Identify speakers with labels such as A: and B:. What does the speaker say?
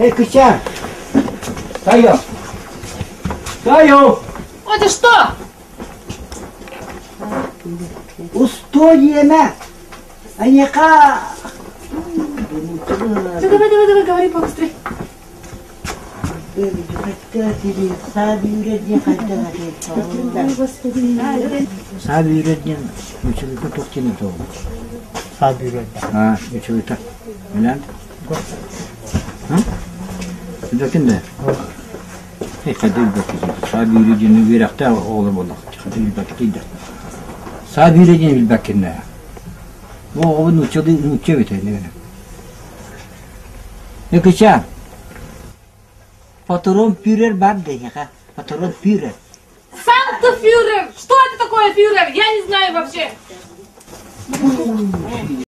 A: Эй, Костя! Стою! Стою!
B: Это что?
A: Устойена! Аника!
B: Давай, говори побыстрее.
A: Сабиреддин училка тоқтины то. Сабиреддин. Училка. Билан? Докинде. Кадил бакиди. Сабиреддин виракта оğlu болдық. Кадил бакиди. Сабиреддин билбакинде. Bu oğlun uçuyor bitene. Ne kıça? Патрон фюрер бабде, яка? Патрон фюрер.
B: Сам ты фюрер! Что это такое фюрер? Я не знаю вообще.